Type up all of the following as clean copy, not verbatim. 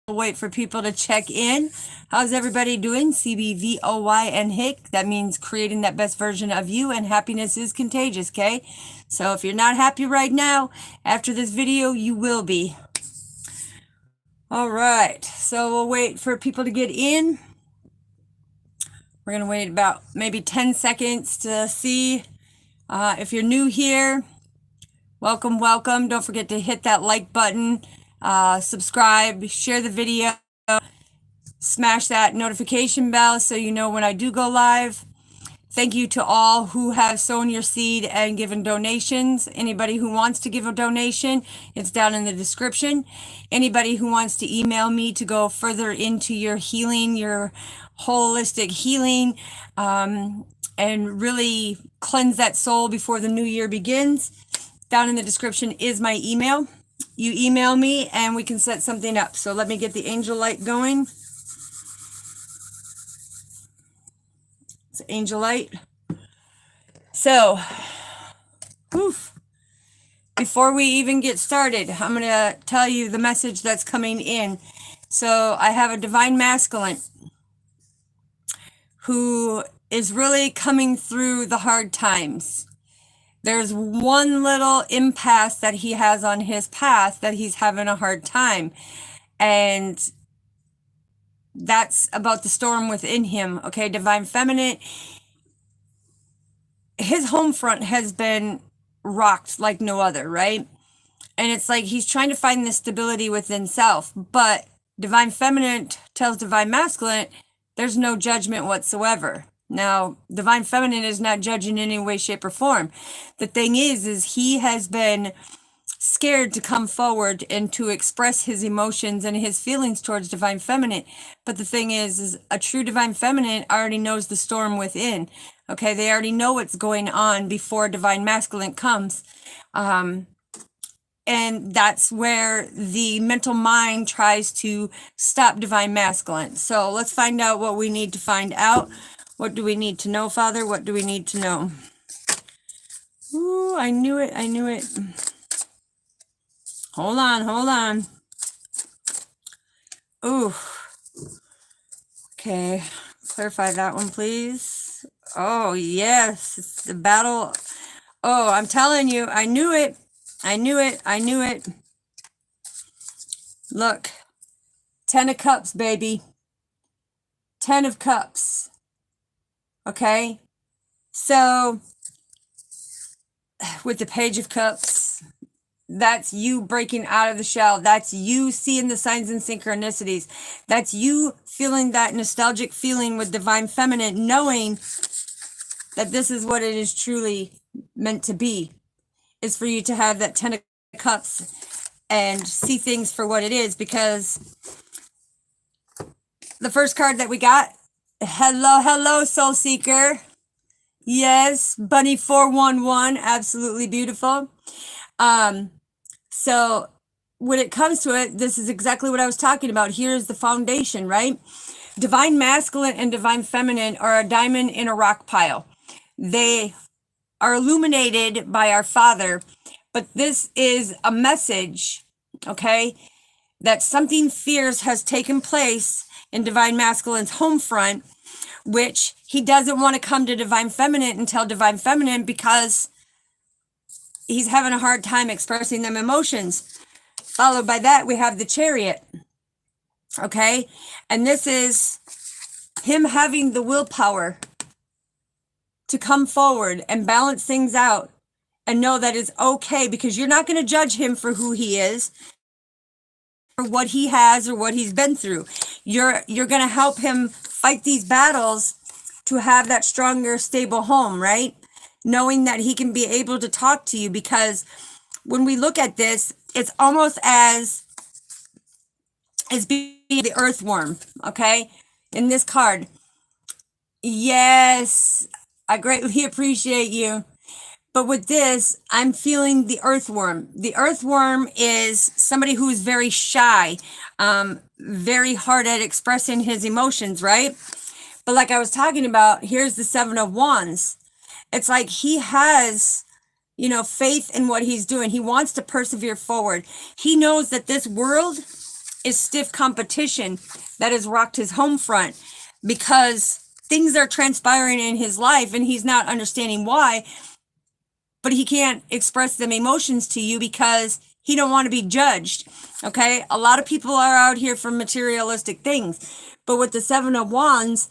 Wait for people to check in. How's everybody doing? CBVOY and HICK. That means creating that best version of you, and happiness is contagious, okay? So if you're not happy right now, after this video, you will be. All right, so we'll wait for people to get in. We're going to wait about maybe 10 seconds to see. If you're new here, welcome, welcome. Don't forget to hit that like button. Subscribe, share the video, smash that notification bell so you know when I do go live. Thank you to all who have sown your seed and given donations. Anybody who wants to give a donation, it's down in the description. Anybody who wants to email me to go further into your healing, your holistic healing, and really cleanse that soul before the new year begins, down in the description is my email. You email me and we can set something up. So let me get the angel light going. It's angel light. So, before we even get started, I'm going to tell you the message that's coming in. So I have a divine masculine who is really coming through the hard times. There's one little impasse that he has on his path that he's having a hard time. And that's about the storm within him. Okay, divine feminine. His home front has been rocked like no other, right? And it's like he's trying to find the stability within self. But divine feminine tells divine masculine, there's no judgment whatsoever. Now, divine feminine is not judging in any way, shape, or form. The thing is he has been scared to come forward and to express his emotions and his feelings towards divine feminine. But the thing is a true divine feminine already knows the storm within. Okay, they already know what's going on before divine masculine comes. And that's where the mental mind tries to stop divine masculine. So let's find out what we need to find out. What do we need to know, Father? What do we need to know? Ooh, I knew it. I knew it. Hold on. Hold on. Ooh. Okay. Clarify that one, please. Oh, yes. It's the battle. Oh, I'm telling you. I knew it. I knew it. I knew it. Look. 10 of Cups, baby. 10 of Cups. Okay, so with the Page of Cups, that's you breaking out of the shell. That's you seeing the signs and synchronicities. That's you feeling that nostalgic feeling with divine feminine, knowing that this is what it is truly meant to be, is for you to have that 10 of Cups and see things for what it is. Because the first card that we got, hello, soul seeker. Yes, bunny 411, absolutely beautiful. So when it comes to it, this is exactly what I was talking about. Here's the foundation, right? Divine masculine and divine feminine are a diamond in a rock pile. They are illuminated by our Father, but this is a message, okay, that something fierce has taken place in divine masculine's home front, which he doesn't want to come to divine feminine and tell divine feminine because he's having a hard time expressing them emotions. Followed by that, we have the Chariot. Okay, and this is him having the willpower to come forward and balance things out and know that it's okay, because you're not going to judge him for who he is, or what he has, or what he's been through. You're going to help him fight these battles to have that stronger, stable home, right? Knowing that he can be able to talk to you, because when we look at this, it's almost as being the earthworm, okay? In this card. Yes, I greatly appreciate you. But with this, I'm feeling the earthworm. The earthworm is somebody who is very shy, very hard at expressing his emotions, right? But like I was talking about, here's the 7 of Wands. It's like he has, faith in what he's doing. He wants to persevere forward. He knows that this world is stiff competition that has rocked his home front because things are transpiring in his life and he's not understanding why, but he can't express them emotions to you because he don't want to be judged. Okay. A lot of people are out here for materialistic things, but with the 7 of Wands,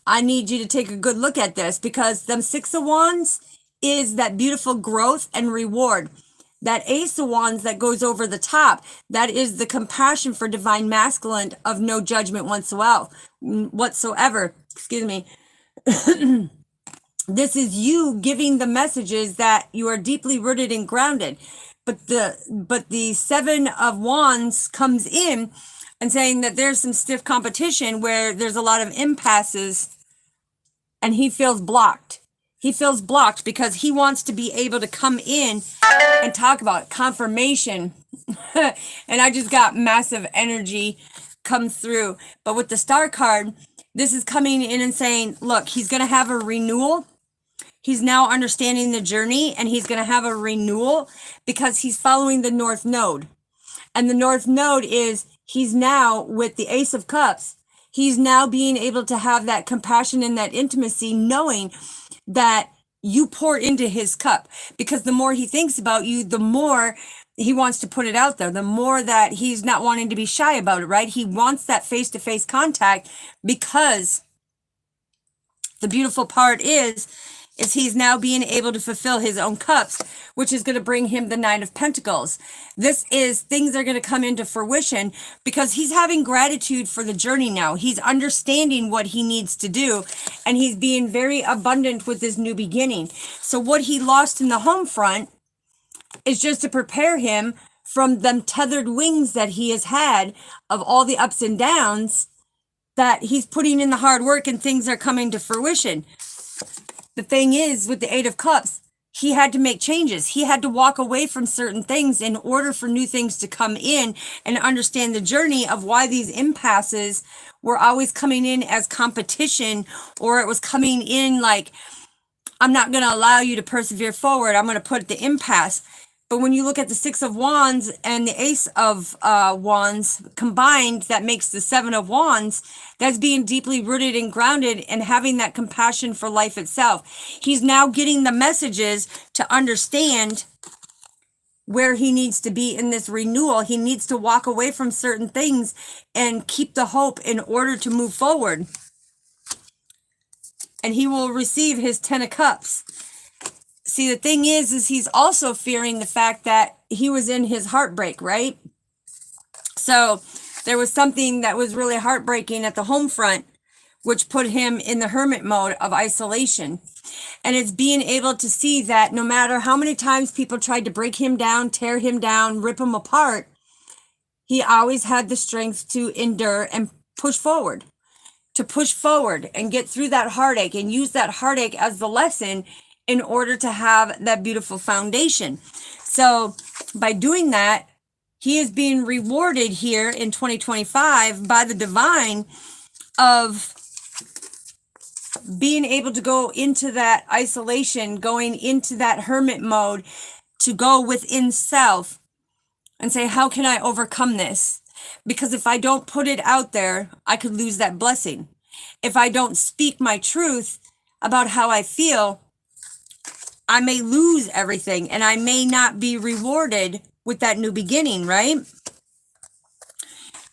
I need you to take a good look at this, because them 6 of Wands is that beautiful growth and reward. That Ace of Wands that goes over the top, that is the compassion for divine masculine of no judgment whatsoever. Excuse me. This is you giving the messages that you are deeply rooted and grounded. But the 7 of Wands comes in and saying that there's some stiff competition where there's a lot of impasses and he feels blocked. He feels blocked because he wants to be able to come in and talk about confirmation. And I just got massive energy come through. But with the Star card, this is coming in and saying, look, he's going to have a renewal. He's now understanding the journey, and he's going to have a renewal because he's following the North Node. And the North Node is, he's now with the Ace of Cups. He's now being able to have that compassion and that intimacy, knowing that you pour into his cup, because the more he thinks about you, the more he wants to put it out there, the more that he's not wanting to be shy about it, right? He wants that face-to-face contact, because the beautiful part is he's now being able to fulfill his own cups, which is going to bring him the 9 of Pentacles. This is, things are going to come into fruition because he's having gratitude for the journey now. He's understanding what he needs to do, and he's being very abundant with this new beginning. So what he lost in the home front is just to prepare him from them tethered wings that he has had of all the ups and downs, that he's putting in the hard work and things are coming to fruition. The thing is, with the 8 of Cups, he had to make changes. He had to walk away from certain things in order for new things to come in, and understand the journey of why these impasses were always coming in as competition, or it was coming in like, I'm not going to allow you to persevere forward. I'm going to put the impasse. But when you look at the 6 of Wands and the Ace of Wands combined, that makes the 7 of Wands. That's being deeply rooted and grounded and having that compassion for life itself. He's now getting the messages to understand where he needs to be in this renewal. He needs to walk away from certain things and keep the hope in order to move forward. And he will receive his 10 of Cups. See, the thing is he's also fearing the fact that he was in his heartbreak, right? So there was something that was really heartbreaking at the home front, which put him in the hermit mode of isolation. And it's being able to see that no matter how many times people tried to break him down, tear him down, rip him apart, he always had the strength to endure and push forward, and get through that heartache and use that heartache as the lesson in order to have that beautiful foundation. So by doing that, he is being rewarded here in 2025 by the divine of being able to go into that isolation, going into that hermit mode, to go within self and say, how can I overcome this? Because if I don't put it out there, I could lose that blessing. If I don't speak my truth about how I feel, I may lose everything, and I may not be rewarded with that new beginning, right?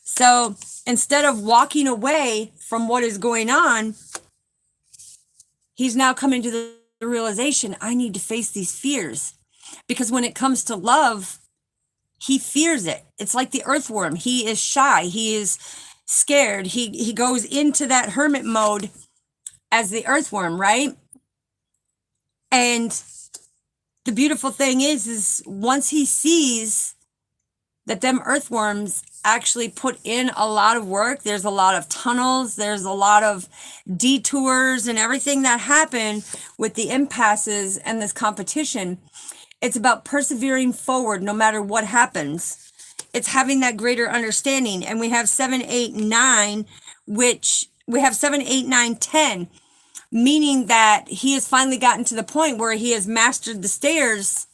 So instead of walking away from what is going on, he's now coming to the realization, I need to face these fears. Because when it comes to love, he fears it. It's like the earthworm. He is shy. He is scared. He goes into that hermit mode as the earthworm, right? And the beautiful thing is once he sees that them earthworms actually put in a lot of work, there's a lot of tunnels, there's a lot of detours and everything that happened with the impasses and this competition. It's about persevering forward no matter what happens. It's having that greater understanding. And we have 7, 8, 9, which we have 7, 8, 9, 10. Meaning that he has finally gotten to the point where he has mastered the stairs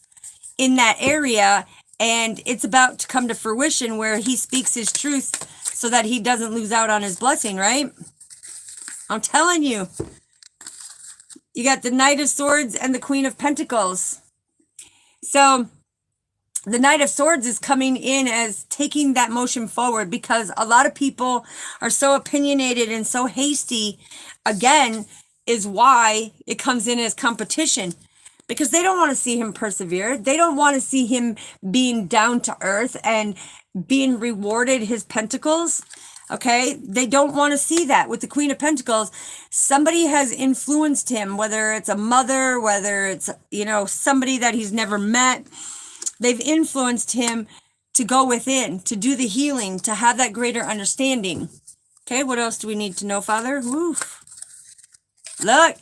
in that area, And it's about to come to fruition where he speaks his truth so that he doesn't lose out on his blessing, right? I'm telling you. You got the Knight of Swords and the Queen of Pentacles. So the Knight of Swords is coming in as taking that motion forward, because a lot of people are so opinionated and so hasty, again, is why it comes in as competition. Because they don't want to see him persevere. They don't want to see him being down to earth and being rewarded his pentacles. Okay, they don't want to see that. With the Queen of Pentacles, somebody has influenced him, whether it's a mother, whether it's, somebody that he's never met. They've influenced him to go within, to do the healing, to have that greater understanding. Okay, what else do we need to know, Father? Woof. Look.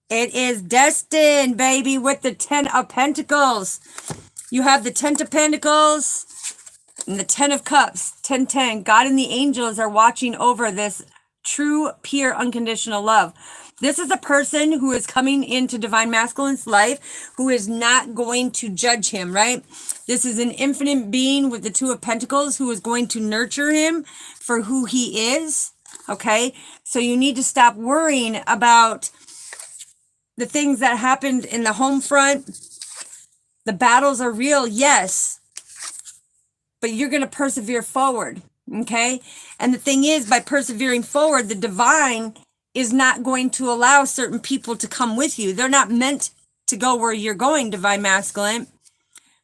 It is destined, baby, with the 10 of Pentacles. You have the 10 of Pentacles and the 10 of Cups. 10-10. God and the angels are watching over this true, pure, unconditional love. This is a person who is coming into Divine Masculine's life who is not going to judge him, right? This is an infinite being with the 2 of Pentacles who is going to nurture him for who he is, okay? So you need to stop worrying about the things that happened in the home front. The battles are real, yes, but you're going to persevere forward, okay? And the thing is, by persevering forward, the divine is not going to allow certain people to come with you. They're not meant to go where you're going, Divine Masculine,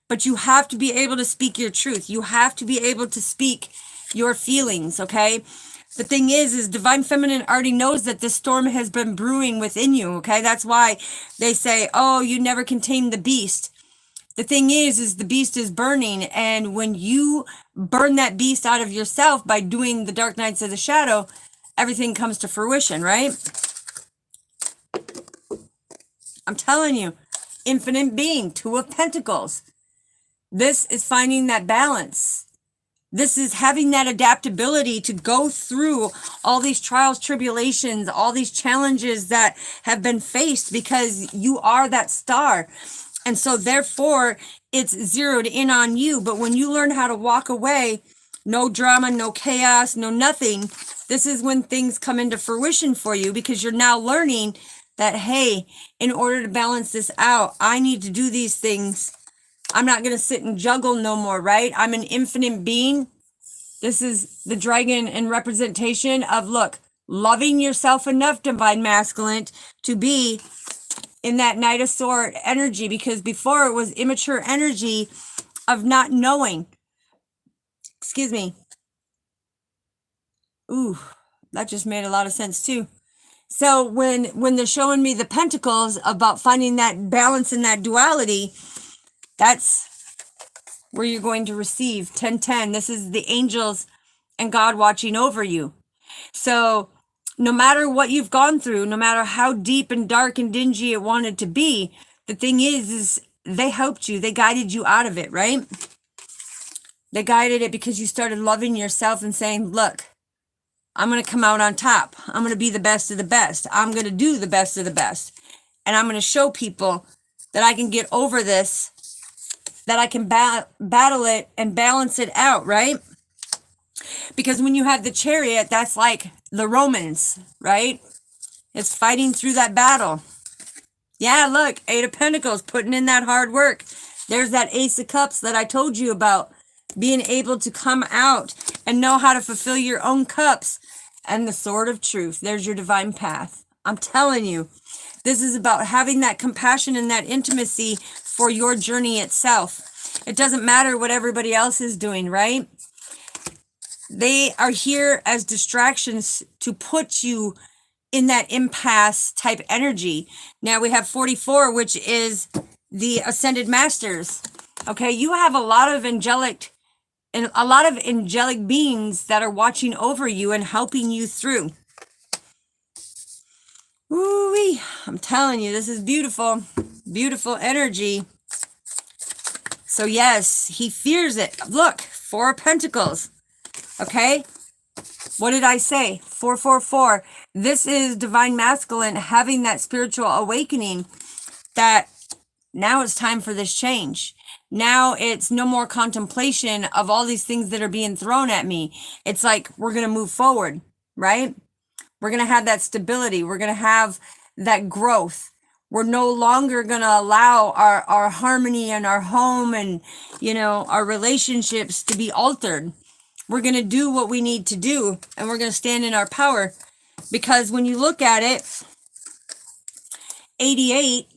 but you have to be able to speak your truth. You have to be able to speak your feelings, okay? The thing is Divine Feminine already knows that this storm has been brewing within you, okay? That's why they say, oh, you never can tame the beast. The thing is the beast is burning, and when you burn that beast out of yourself by doing the Dark Nights of the Shadow, everything comes to fruition, right? I'm telling you, infinite being, 2 of Pentacles. This is finding that balance. This is having that adaptability to go through all these trials, tribulations, all these challenges that have been faced, because you are that star. And so therefore it's zeroed in on you. But when you learn how to walk away, no drama, no chaos, no nothing, this is when things come into fruition for you, because you're now learning that, hey, in order to balance this out, I need to do these things. I'm not going to sit and juggle no more, right? I'm an infinite being. This is the dragon in representation of, look, loving yourself enough, Divine Masculine, to be in that Knight of Sword energy, because before it was immature energy of not knowing. Excuse me. Ooh, that just made a lot of sense too. So when they're showing me the pentacles about finding that balance in that duality, that's where you're going to receive 10-10. This is the angels and God watching over you. So no matter what you've gone through, no matter how deep and dark and dingy it wanted to be, the thing is they helped you. They guided you out of it, right? They guided it because you started loving yourself and saying, look, I'm going to come out on top. I'm going to be the best of the best. I'm going to do the best of the best. And I'm going to show people that I can get over this, that I can battle it and balance it out, right? Because when you have the Chariot, that's like the Romans, right? It's fighting through that battle. Yeah, look, 8 of Pentacles, putting in that hard work. There's that Ace of Cups that I told you about. Being able to come out and know how to fulfill your own cups. And the Sword of Truth. There's your divine path. I'm telling you, this is about having that compassion and that intimacy for your journey itself. It doesn't matter what everybody else is doing, right? They are here as distractions to put you in that impasse type energy. Now we have 44, which is the Ascended Masters. Okay, you have a lot of angelic beings that are watching over you and helping you through. Ooh-wee. I'm telling you, this is beautiful. Beautiful energy. So yes, he fears it. Look, 4 of Pentacles. Okay? What did I say? 444. This is Divine Masculine having that spiritual awakening that now it's time for this change. Now it's no more contemplation of all these things that are being thrown at me. It's like, we're going to move forward, right? We're going to have that stability. We're going to have that growth. We're no longer going to allow our harmony and our home and, our relationships to be altered. We're going to do what we need to do, and we're going to stand in our power. Because when you look at it, 88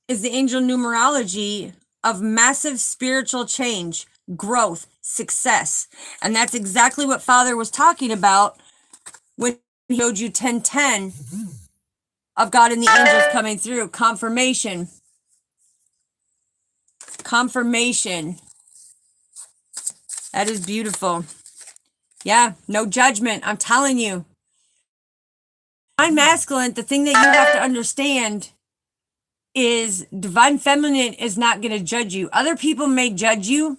is the angel numerology of massive spiritual change, growth, success. And that's exactly what Father was talking about when he showed you 1010 of God and the angels coming through. Confirmation. Confirmation. That is beautiful. Yeah, no judgment. I'm telling you. Divine masculine, the thing that you have to understand is divine feminine is not going to judge you. Other people may judge you,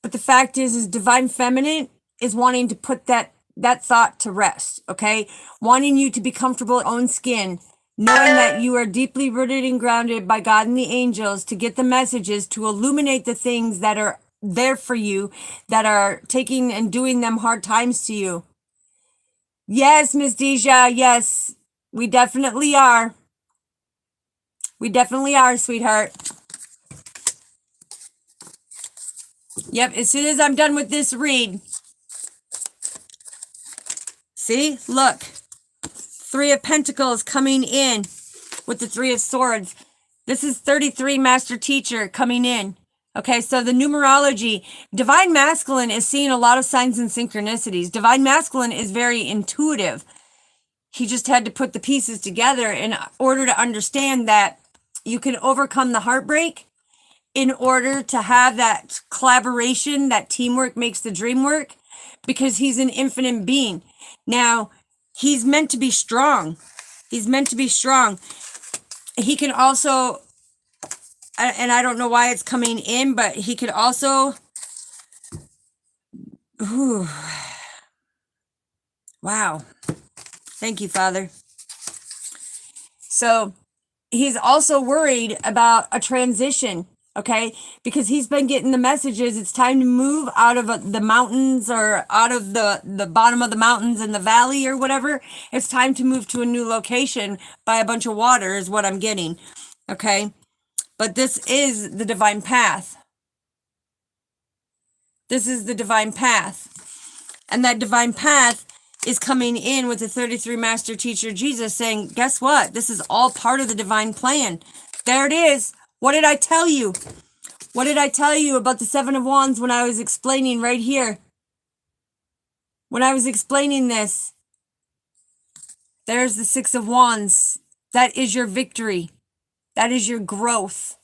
but the fact is divine feminine is wanting to put that thought to rest, okay? Wanting you to be comfortable in your own skin, knowing that you are deeply rooted and grounded by God and the angels to get the messages, to illuminate the things that are there for you, that are taking and doing them hard times to you. Yes, Miss Deja, yes, we definitely are. We definitely are, sweetheart. Yep, as soon as I'm done with this read. See, look. 3 of Pentacles coming in with the 3 of Swords. This is 33 Master Teacher coming in. Okay, so the numerology, Divine Masculine is seeing a lot of signs and synchronicities. Divine Masculine is very intuitive. He just had to put the pieces together in order to understand that you can overcome the heartbreak in order to have that collaboration, that teamwork makes the dream work, because he's an infinite being. Now, he's meant to be strong. He's meant to be strong. He can also, and I don't know why it's coming in, but he could also, wow. Thank you, Father. So he's also worried about a transition, okay? Because he's been getting the messages. It's time to move out of the mountains, or out of the bottom of the mountains in the valley or whatever. It's time to move to a new location by a bunch of water is what I'm getting, okay? But this is the divine path. This is the divine path. And that divine path is coming in with the 33 Master Teacher Jesus saying, guess what? This is all part of the divine plan. There it is. What did I tell you? What did I tell you about the 7 of Wands when I was explaining right here? When I was explaining this, there's the 6 of Wands. That is your victory. That is your growth.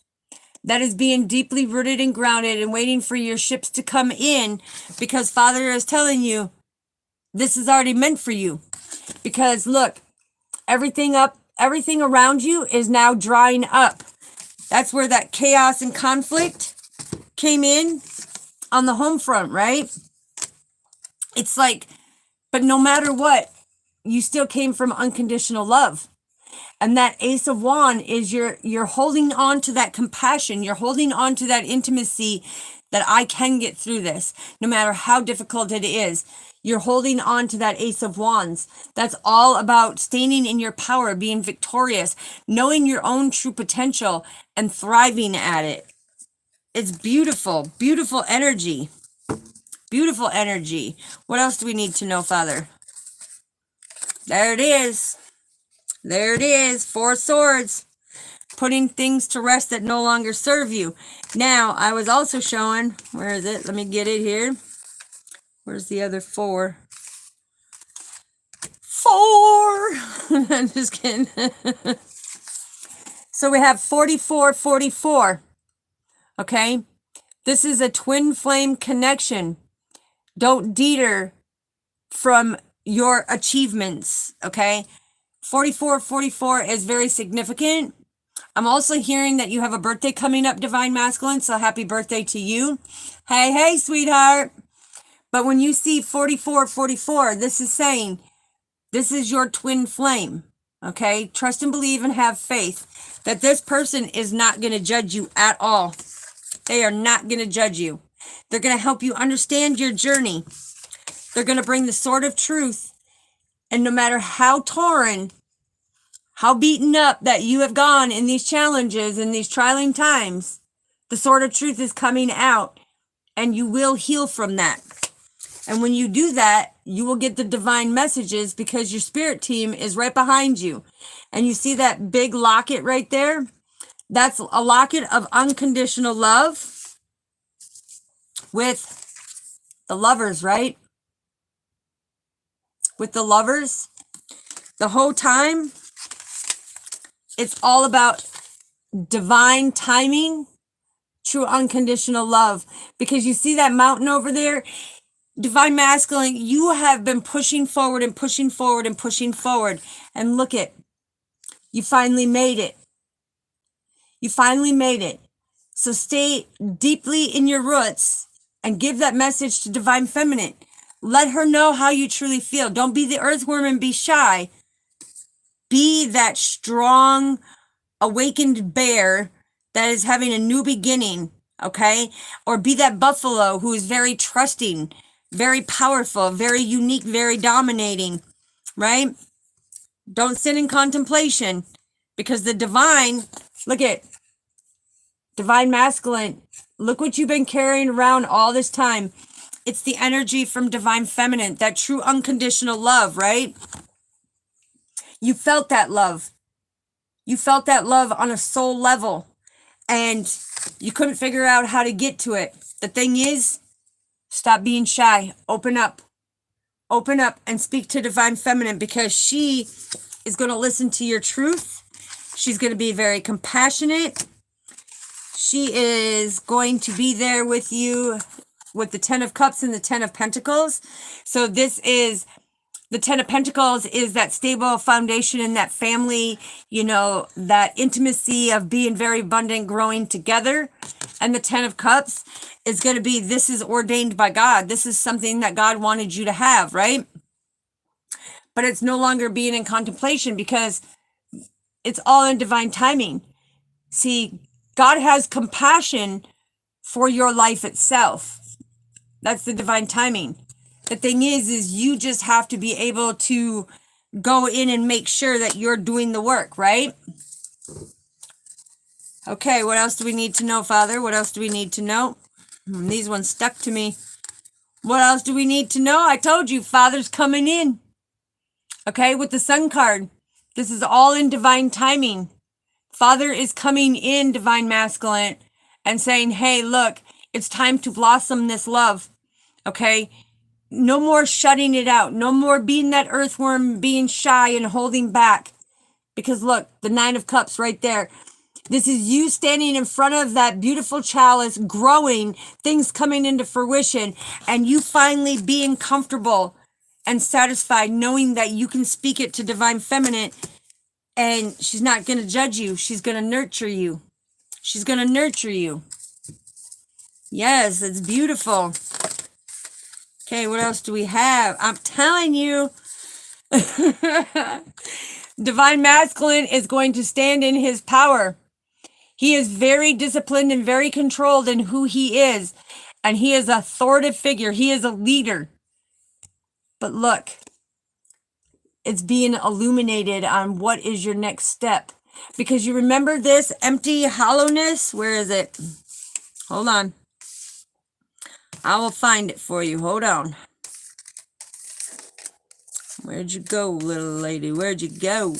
That is being deeply rooted and grounded and waiting for your ships to come in, because Father is telling you, this is already meant for you. Because look, everything around you is now drying up. That's where that chaos and conflict came in on the home front, right? It's like, but no matter what, you still came from unconditional love. And that Ace of Wands is you're holding on to that compassion. You're holding on to that intimacy that I can get through this, no matter how difficult it is. You're holding on to that Ace of Wands. That's all about standing in your power, being victorious, knowing your own true potential, and thriving at it. It's beautiful, beautiful energy. Beautiful energy. What else do we need to know, Father? There it is. There it is. 4 swords. Putting things to rest that no longer serve you. Now, I was also showing, where is it? Let me get it here. Where's the other 4? 4! I'm just kidding. So we have 44, 44. Okay? This is a twin flame connection. Don't deter from your achievements. Okay? 44, 44 is very significant. I'm also hearing that you have a birthday coming up, Divine Masculine, so happy birthday to you. Hey, hey, sweetheart. But when you see 44, 44, this is saying, this is your twin flame. Okay? Trust and believe and have faith that this person is not going to judge you at all. They are not going to judge you. They're going to help you understand your journey. They're going to bring the sword of truth. And no matter how torn, how beaten up that you have gone in these challenges, in these trying times, the sword of truth is coming out and you will heal from that. And when you do that, you will get the divine messages because your spirit team is right behind you. And you see that big locket right there? That's a locket of unconditional love with the lovers, right? With the lovers. The whole time, it's all about divine timing, true unconditional love. Because you see that mountain over there? Divine masculine, you have been pushing forward and pushing forward and pushing forward. And look it, you finally made it. You finally made it. So stay deeply in your roots and give that message to divine feminine. Let her know how you truly feel. Don't be the earthworm and be shy. Be that strong, awakened bear that is having a new beginning, okay? Or be that buffalo who is very trusting, very powerful, very unique, very dominating, right? Don't sit in contemplation because the divine, look at divine masculine. Look what you've been carrying around all this time. It's the energy from divine feminine, that true unconditional love, right? You felt that love. You felt that love on a soul level and you couldn't figure out how to get to it. The thing is, stop being shy. Open up. Open up and speak to divine feminine because she is going to listen to your truth. She's going to be very compassionate. She is going to be there with you with the 10 of Cups and the 10 of Pentacles. So this is, the 10 of Pentacles is that stable foundation in that family, you know, that intimacy of being very abundant, growing together. And the 10 of Cups is going to be, this is ordained by God. This is something that God wanted you to have, right? But it's no longer being in contemplation because it's all in divine timing. See, God has compassion for your life itself. That's the divine timing. The thing is you just have to be able to go in and make sure that you're doing the work, right? Okay, what else do we need to know, Father? What else do we need to know? These ones stuck to me. What else do we need to know? I told you, Father's coming in. Okay, with the Sun card. This is all in divine timing. Father is coming in, divine masculine, and saying, hey, look, it's time to blossom this love. Okay? No more shutting it out. No more being that earthworm, being shy and holding back. Because look, the 9 of Cups right there. This is you standing in front of that beautiful chalice, growing, things coming into fruition, and you finally being comfortable and satisfied, knowing that you can speak it to divine feminine, and she's not going to judge you. She's going to nurture you. She's going to nurture you. Yes, it's beautiful. Okay, what else do we have? I'm telling you, divine masculine is going to stand in his power. He is very disciplined and very controlled in who he is. And he is an authoritative figure. He is a leader. But look, it's being illuminated on what is your next step. Because you remember this empty hollowness? Where is it? Hold on. I will find it for you. Hold on. Where'd you go, little lady? Where'd you go?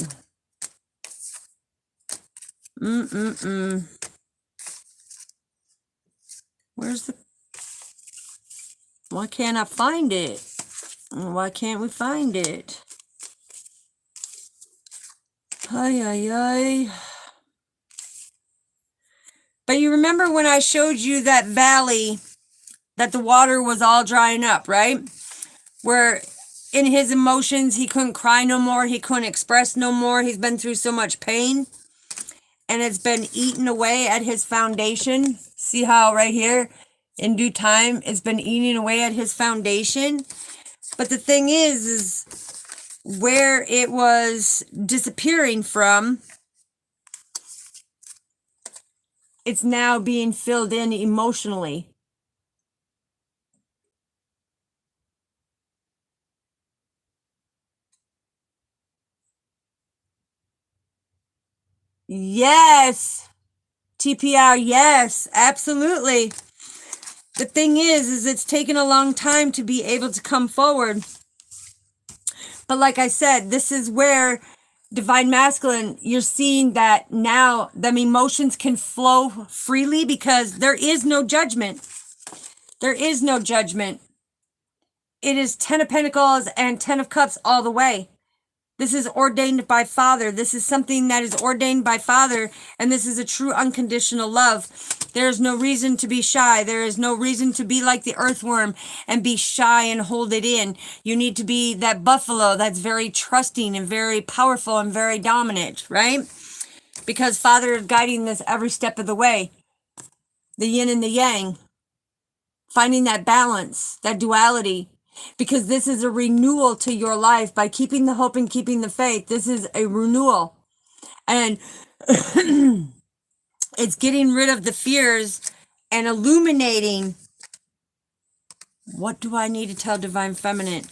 Where's the... Why can't I find it? Why can't we find it? Ay, ay, ay. But you remember when I showed you that valley, that the water was all drying up, right? Where in his emotions, he couldn't cry no more. He couldn't express no more. He's been through so much pain. And it's been eaten away at his foundation. See how right here, in due time, it's been eating away at his foundation. But the thing is where it was disappearing from, it's now being filled in emotionally. Yes, TPR, yes, absolutely. The thing is it's taken a long time to be able to come forward. But like I said, this is where divine masculine, you're seeing that now them emotions can flow freely because there is no judgment. There is no judgment. It is 10 of Pentacles and 10 of Cups all the way. This is ordained by Father. This is something that is ordained by Father, and this is a true unconditional love. There is no reason to be shy. There is no reason to be like the earthworm and be shy and hold it in. You need to be that buffalo that's very trusting and very powerful and very dominant, right? Because Father is guiding this every step of the way. The yin and the yang. Finding that balance, that duality. Because this is a renewal to your life. By keeping the hope and keeping the faith, this is a renewal. And it's getting rid of the fears and illuminating, what do I need to tell Divine Feminine?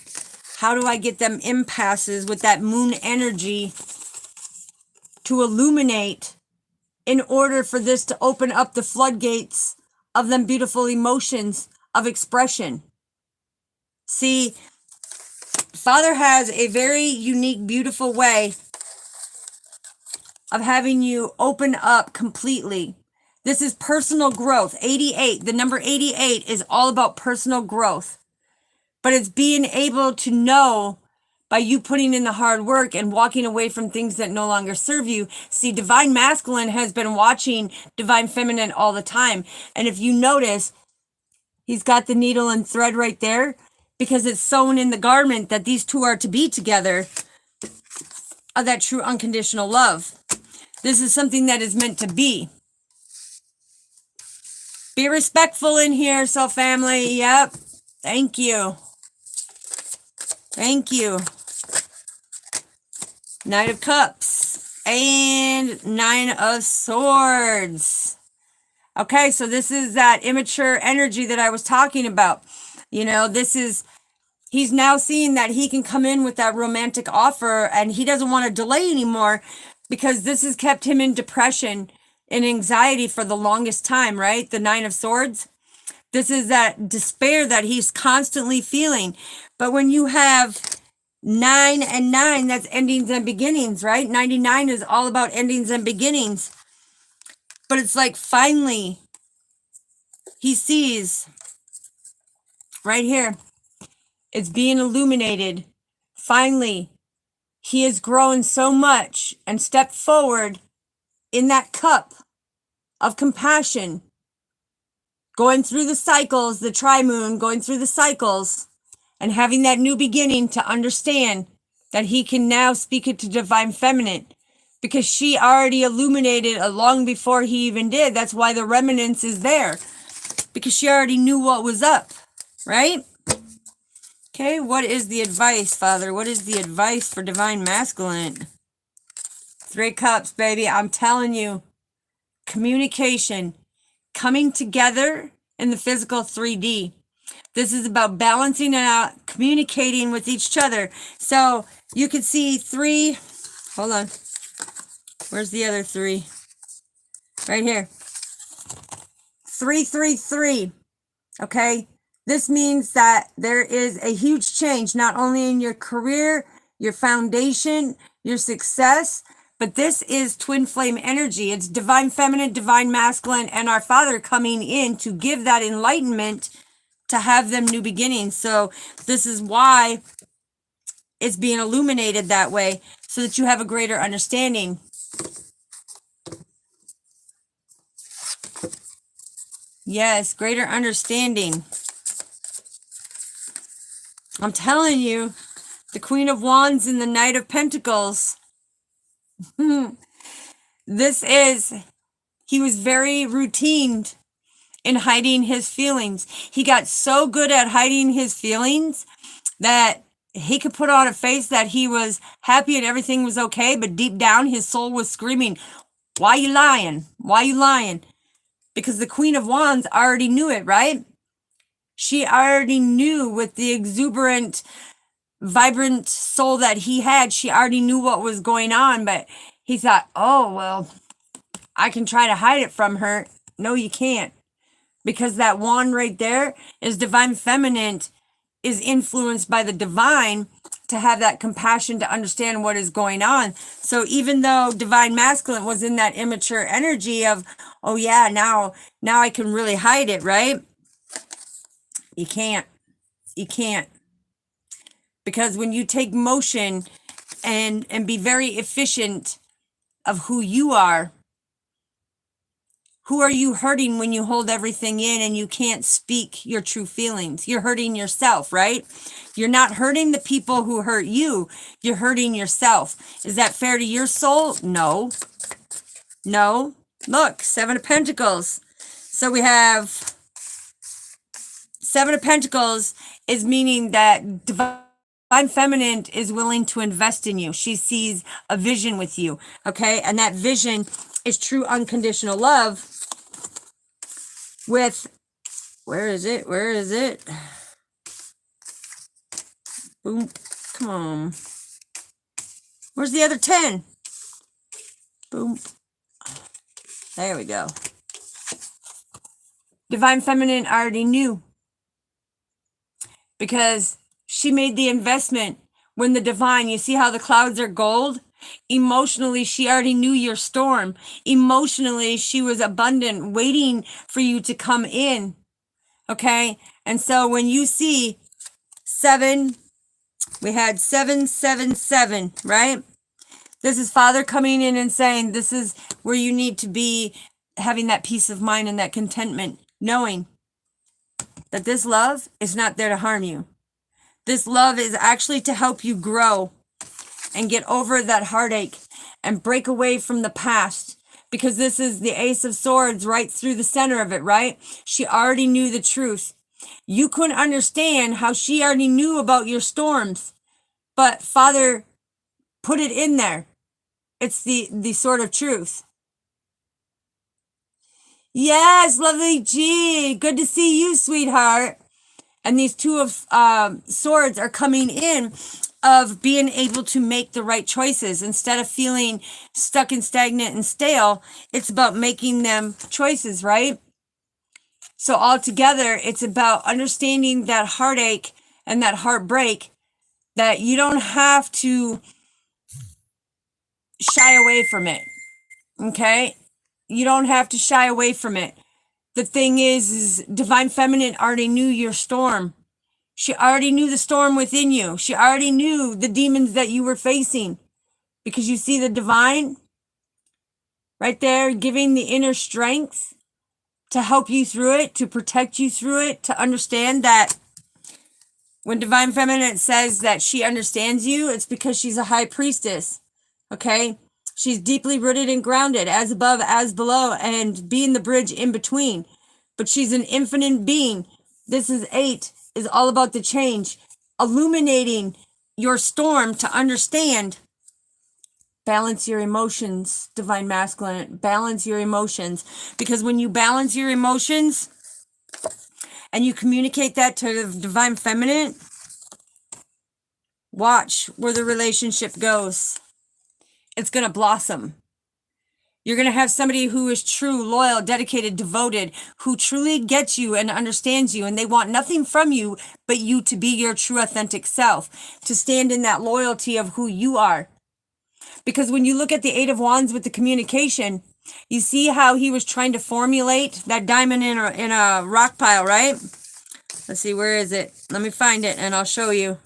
How do I get them impasses with that moon energy to illuminate in order for this to open up the floodgates of them beautiful emotions of expression? See, Father has a very unique, beautiful way of having you open up completely. This is personal growth. 88, the number 88 is all about personal growth. But it's being able to know by you putting in the hard work and walking away from things that no longer serve you. See, Divine Masculine has been watching Divine Feminine all the time. And if you notice, he's got the needle and thread right there, because it's sewn in the garment that these two are to be together, of that true unconditional love. This is something that is meant to be. Be respectful in here, so family. Yep. Thank you. Thank you. Knight of Cups and Nine of Swords. Okay, so this is that immature energy that I was talking about. You know, this is, he's now seeing that he can come in with that romantic offer and he doesn't want to delay anymore, because this has kept him in depression and anxiety for the longest time, right? The Nine of Swords. This is that despair that he's constantly feeling. But when you have 9 and 9, that's endings and beginnings, right? 99 is all about endings and beginnings. But it's like finally he sees right here, it's being illuminated. Finally, he has grown so much and stepped forward in that cup of compassion, going through the cycles, the tri-moon, going through the cycles, and having that new beginning to understand that he can now speak it to Divine Feminine, because she already illuminated long before he even did. That's why the remnants is there, because she already knew what was up, right? Okay, what is the advice, Father? What is the advice for Divine Masculine? 3 Cups, baby. I'm telling you, communication, coming together in the physical 3D. This is about balancing it out, communicating with each other. So you can see 3. Hold on. Where's the other 3? Right here. 3, 3, 3. Okay. This means that there is a huge change, not only in your career, your foundation, your success, but this is twin flame energy. It's Divine Feminine, Divine Masculine, and our Father coming in to give that enlightenment to have them new beginnings. So this is why it's being illuminated that way, so that you have a greater understanding. Yes, greater understanding. I'm telling you, the Queen of Wands and the Knight of Pentacles. This is, he was very routined in hiding his feelings. He got so good at hiding his feelings that he could put on a face that he was happy and everything was okay, but deep down his soul was screaming, why you lying? Why you lying? Because the Queen of Wands already knew it, right? She already knew with the exuberant, vibrant soul that he had, she already knew what was going on, but he thought, oh, well, I can try to hide it from her. No, you can't. Because that wand right there is divine feminine, is influenced by the divine to have that compassion to understand what is going on. So even though divine masculine was in that immature energy of, oh yeah, now I can really hide it, right? You can't. You can't. Because when you take motion and be very efficient of who you are, who are you hurting when you hold everything in and you can't speak your true feelings? You're hurting yourself, right? You're not hurting the people who hurt you. You're hurting yourself. Is that fair to your soul? No. No. Look, Seven of Pentacles. So we have Seven of Pentacles is meaning that divine feminine is willing to invest in you. She sees a vision with you, okay? And that vision is true unconditional love with, where is it? Where is it? Boom. Come on. Where's the other 10? Boom. There we go. Divine feminine already knew because she made the investment when the divine, you see how the clouds are gold? Emotionally, she already knew your storm. Emotionally, she was abundant, waiting for you to come in. Okay? And so when you see 7, we had 777, right? This is Father coming in and saying, this is where you need to be, having that peace of mind and that contentment, knowing that this love is not there to harm you. This love is actually to help you grow and get over that heartache and break away from the past, because this is the Ace of Swords right through the center of it, right? She already knew the truth. You couldn't understand how she already knew about your storms, but Father put it in there. It's the sword of truth. Yes, lovely G. Good to see you, sweetheart. And these Two of Swords are coming in of being able to make the right choices instead of feeling stuck and stagnant and stale. It's about making them choices, right? So altogether, it's about understanding that heartache and that heartbreak, that you don't have to shy away from it. Okay? You don't have to shy away from it. The thing is divine feminine already knew your storm. She already knew the storm within you. She already knew the demons that you were facing, because you see the divine right there giving the inner strength to help you through it, to protect you through it, to understand that when divine feminine says that she understands you, it's because she's a high priestess. Okay? She's deeply rooted and grounded, as above, as below, and being the bridge in between. But she's an infinite being. This is 8, is all about the change, illuminating your storm to understand. Balance your emotions, divine masculine. Balance your emotions. Because when you balance your emotions and you communicate that to the divine feminine, watch where the relationship goes. It's going to blossom. You're going to have somebody who is true, loyal, dedicated, devoted, who truly gets you and understands you, and they want nothing from you but you to be your true, authentic self, to stand in that loyalty of who you are. Because when you look at the 8 of Wands with the communication, you see how he was trying to formulate that diamond in a rock pile, right? Let's see, where is it? Let me find it and I'll show you.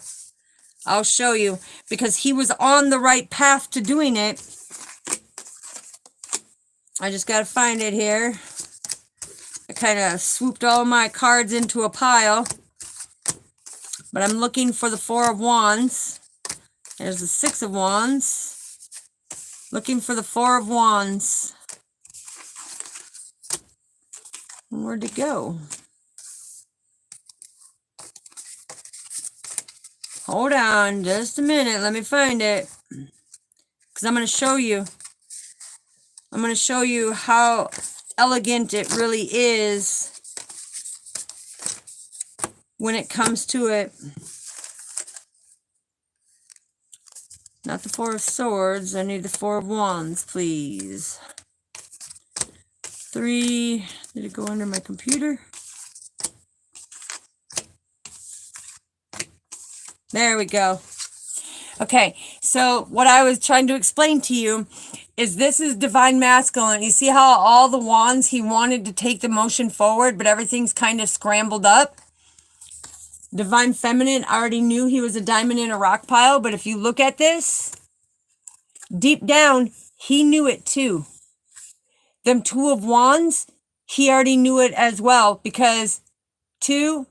I'll show you, because he was on the right path to doing it. I just got to find it here. I kind of swooped all my cards into a pile. But I'm looking for the 4 of Wands. There's the 6 of Wands. Looking for the 4 of Wands. Where'd it go? Hold on just a minute. Let me find it. Because I'm going to show you. I'm going to show you how elegant it really is when it comes to it. Not the Four of Swords. I need the Four of Wands, please. 3. Did it go under my computer? There we go. Okay, so what I was trying to explain to you is this is divine masculine. You see how all the wands, he wanted to take the motion forward, but everything's kind of scrambled up? Divine feminine already knew he was a diamond in a rock pile, but if you look at this, deep down, he knew it too. Them Two of Wands, he already knew it as well, because 2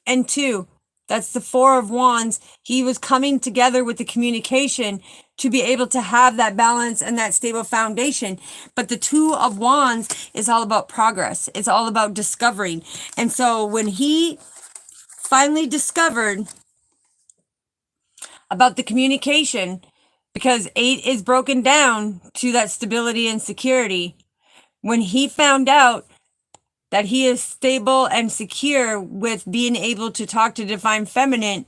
and 2, that's the Four of Wands. He was coming together with the communication to be able to have that balance and that stable foundation. But the Two of Wands is all about progress. It's all about discovering. And so when he finally discovered about the communication, because 8 is broken down to that stability and security, when he found out that he is stable and secure with being able to talk to divine feminine,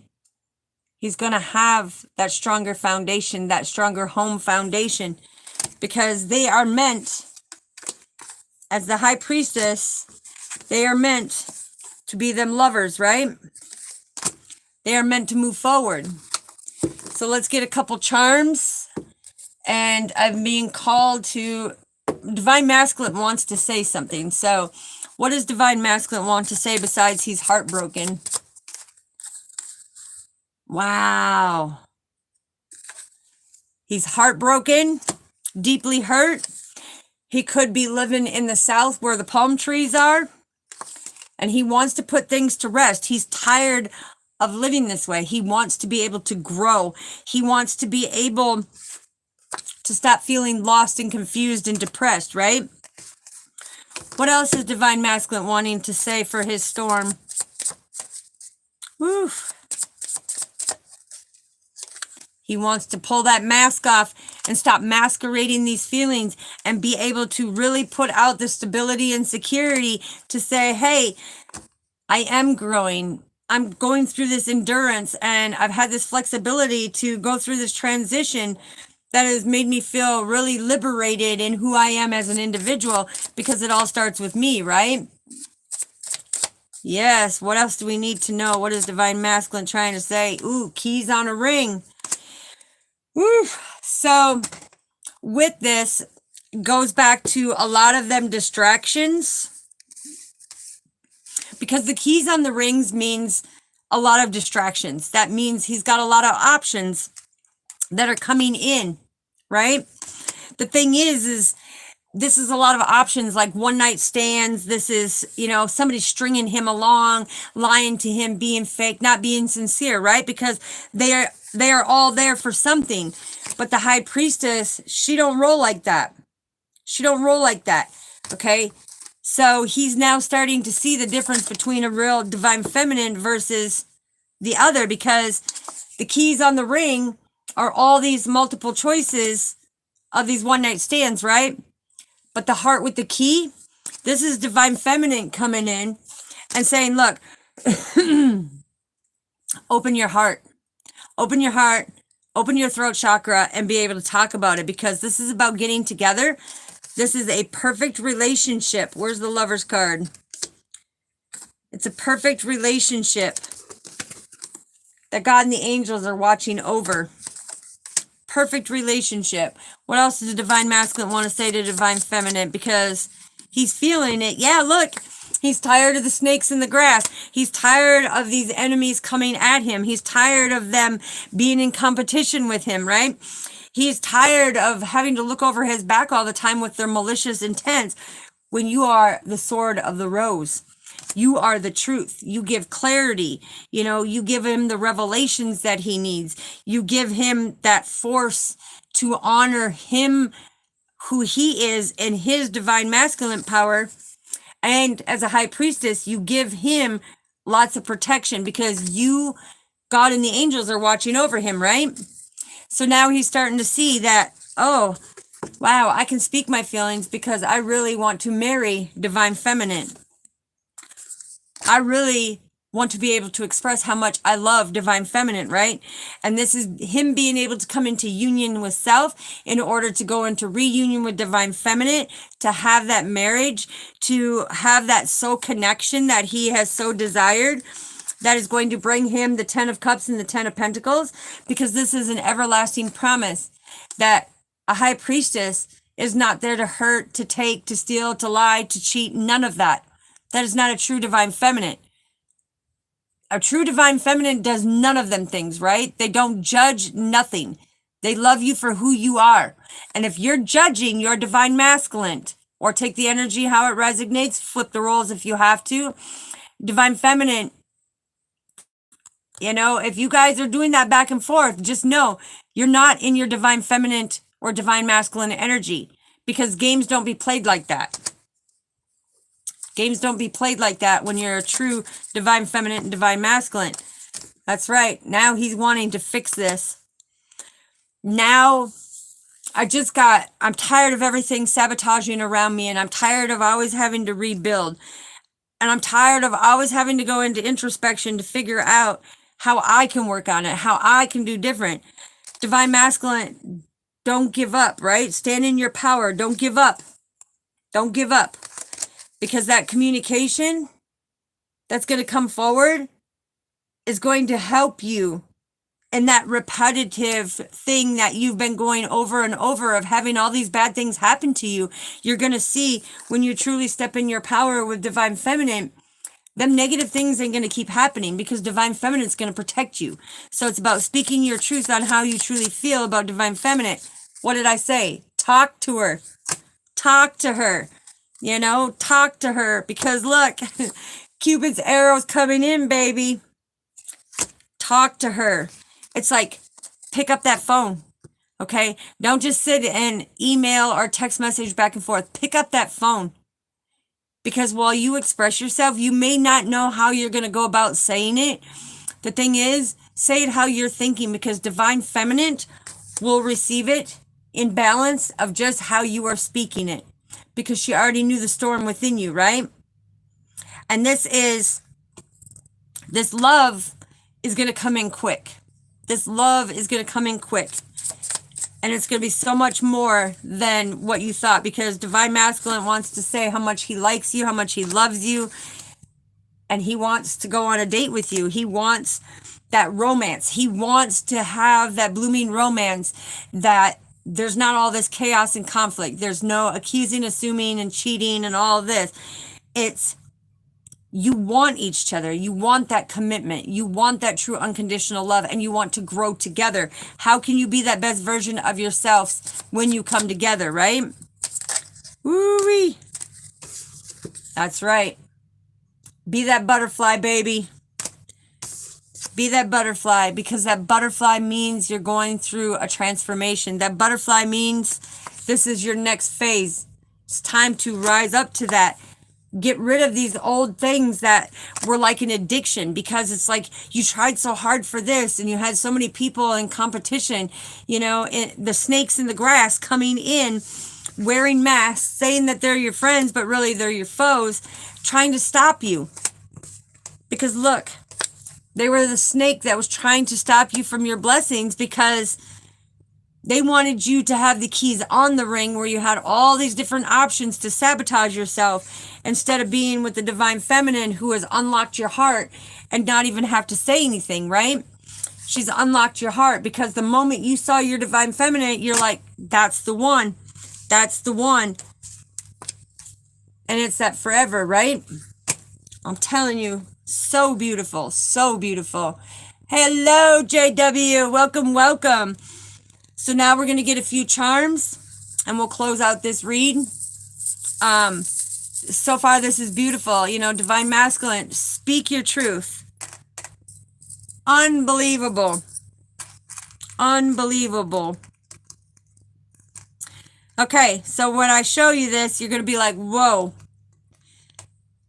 he's going to have that stronger foundation, that stronger home foundation, because they are meant, as the high priestess, they are meant to be them lovers, right? They are meant to move forward. So let's get a couple charms. And I'm being called to, divine masculine wants to say something. So what does divine masculine want to say besides he's heartbroken? Wow. He's heartbroken, deeply hurt. He could be living in the south where the palm trees are. And he wants to put things to rest. He's tired of living this way. He wants to be able to grow. He wants to be able to stop feeling lost and confused and depressed, right? What else is divine masculine wanting to say for his storm? Woo. He wants to pull that mask off and stop masquerading these feelings and be able to really put out the stability and security to say, hey, I am growing. I'm going through this endurance and I've had this flexibility to go through this transition that has made me feel really liberated in who I am as an individual, because it all starts with me, right? Yes. What else do we need to know? What is divine masculine trying to say? Ooh, keys on a ring. Woo. So with this goes back to a lot of them distractions, because the keys on the rings means a lot of distractions. That means he's got a lot of options that are coming in, right? The thing is this is a lot of options, like one night stands. This is, somebody stringing him along, lying to him, being fake, not being sincere, right? Because they are all there for something. But the high priestess, she don't roll like that. She don't roll like that. Okay. So he's now starting to see the difference between a real divine feminine versus the other, because the keys on the ring are all these multiple choices of these one night stands, right? But the heart with the key, this is divine feminine coming in and saying, look, open your heart, open your heart, open your throat chakra and be able to talk about it, because this is about getting together. This is a perfect relationship. Where's the Lover's card? It's a perfect relationship that God and the angels are watching over. Perfect relationship. What else does the divine masculine want to say to divine feminine? Because he's feeling it. Yeah, look, he's tired of the snakes in the grass. He's tired of these enemies coming at him. He's tired of them being in competition with him, right? He's tired of having to look over his back all the time with their malicious intents. When you are the sword of the rose, you are the truth. You give clarity. You give him the revelations that he needs. You give him that force to honor him, who he is, in his divine masculine power. And as a high priestess, you give him lots of protection, because you God and the angels are watching over him, right? So now he's starting to see that, oh, wow, I can speak my feelings because I really want to marry divine feminine. I really want to be able to express how much I love divine feminine, right? And this is him being able to come into union with self in order to go into reunion with divine feminine, to have that marriage, to have that soul connection that he has so desired. That is going to bring him the 10 of Cups and the 10 of Pentacles, because this is an everlasting promise that a high priestess is not there to hurt, to take, to steal, to lie, to cheat, none of that. That is not a true divine feminine. A true divine feminine does none of them things, right? They don't judge nothing. They love you for who you are. And if you're judging your divine masculine, or take the energy how it resonates, flip the roles if you have to. Divine feminine, you know, if you guys are doing that back and forth, just know you're not in your divine feminine or divine masculine energy, because games don't be played like that. Games don't be played like that when you're a true divine feminine and divine masculine. That's right. Now he's wanting to fix this. Now I'm tired of everything sabotaging around me, and I'm tired of always having to rebuild. And I'm tired of always having to go into introspection to figure out how I can work on it, how I can do different. Divine masculine, don't give up, right? Stand in your power. Don't give up. Don't give up. Because that communication that's going to come forward is going to help you in that repetitive thing that you've been going over and over of having all these bad things happen to you. You're going to see when you truly step in your power with divine feminine, them negative things ain't going to keep happening, because divine feminine is going to protect you. So it's about speaking your truth on how you truly feel about divine feminine. What did I say? Talk to her. Talk to her. You know, talk to her, because look, Cupid's arrow's coming in, baby. Talk to her. It's like, pick up that phone, okay? Don't just sit and email or text message back and forth. Pick up that phone. Because while you express yourself, you may not know how you're going to go about saying it. The thing is, say it how you're thinking, because divine feminine will receive it in balance of just how you are speaking it. Because she already knew the storm within you, right? And this love is going to come in quick. This love is going to come in quick. And it's going to be so much more than what you thought, because divine masculine wants to say how much he likes you, how much he loves you, and he wants to go on a date with you. He wants that romance. He wants to have that blooming romance, that there's not all this chaos and conflict. There's no accusing, assuming, and cheating and all this. It's, you want each other. You want that commitment. You want that true unconditional love, and you want to grow together. How can you be that best version of yourselves when you come together, right? Woo-wee. That's right. Be that butterfly, baby. Be that butterfly, because that butterfly means you're going through a transformation. That butterfly means this is your next phase. It's time to rise up to that. Get rid of these old things that were like an addiction, because it's like you tried so hard for this and you had so many people in competition, you know, the snakes in the grass coming in, wearing masks, saying that they're your friends, but really they're your foes, trying to stop you. Because look, they were the snake that was trying to stop you from your blessings, because they wanted you to have the keys on the ring where you had all these different options to sabotage yourself, instead of being with the divine feminine who has unlocked your heart and not even have to say anything, right? She's unlocked your heart, because the moment you saw your divine feminine, you're like, that's the one. That's the one. And it's that forever, right? I'm telling you, so beautiful, so beautiful. Hello, JW. Welcome, welcome. So now we're going to get a few charms and we'll close out this read. So far, this is beautiful. You know, divine masculine, speak your truth. Unbelievable. Unbelievable. Okay, so when I show you this, you're going to be like, whoa.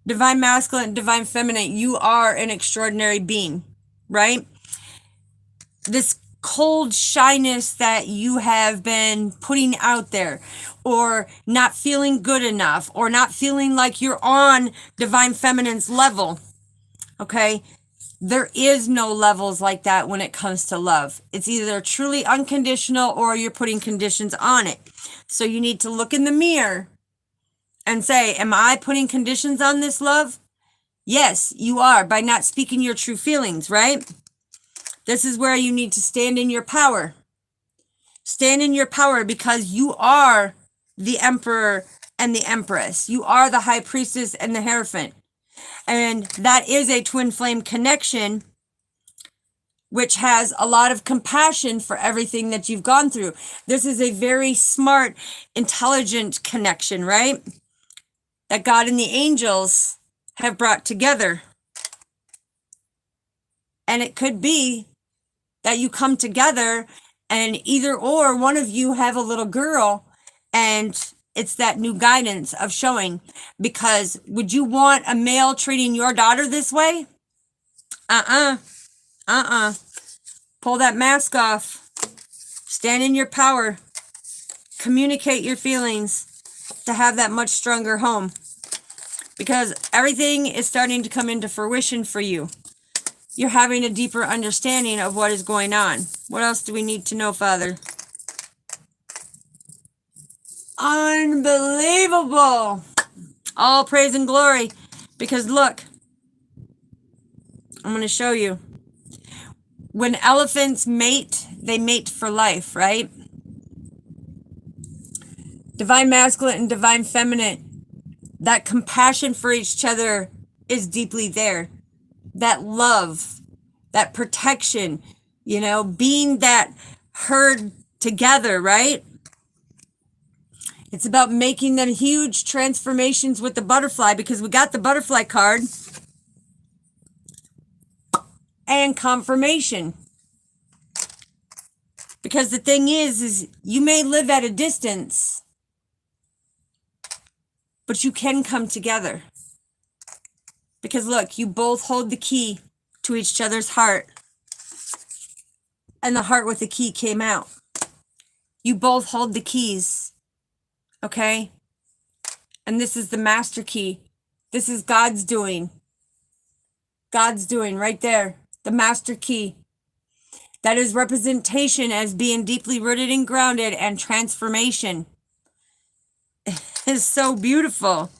Divine masculine, divine feminine, you are an extraordinary being, right? this cold shyness that you have been putting out there, or not feeling good enough, or not feeling like you're on divine feminine's level. Okay, there is no levels like that when it comes to love. It's either truly unconditional or you're putting conditions on it. So you need to look in the mirror and say, am I putting conditions on this love? Yes, you are, by not speaking your true feelings, right? This is where you need to stand in your power. Stand in your power, because you are the emperor and the empress. You are the high priestess and the Hierophant. And that is a twin flame connection, which has a lot of compassion for everything that you've gone through. This is a very smart, intelligent connection, right? That God and the angels have brought together. And it could be that you come together and either or one of you have a little girl, and it's that new guidance of showing. Because would you want a male treating your daughter this way? Pull that mask off. Stand in your power. Communicate your feelings to have that much stronger home. Because everything is starting to come into fruition for you. You're having a deeper understanding of what is going on. What else do we need to know, Father? Unbelievable. All praise and glory. Because look, I'm going to show you. When elephants mate, they mate for life, right? Divine masculine and divine feminine, that compassion for each other is deeply there. That love, that protection, being that herd together, right? It's about making them huge transformations with the butterfly, because we got the butterfly card and confirmation. Because the thing is you may live at a distance, but you can come together. Because look, you both hold the key to each other's heart. And the heart with the key came out. You both hold the keys. Okay? And this is the master key. This is God's doing. God's doing right there. The master key. That is representation as being deeply rooted and grounded, and transformation. It's so beautiful.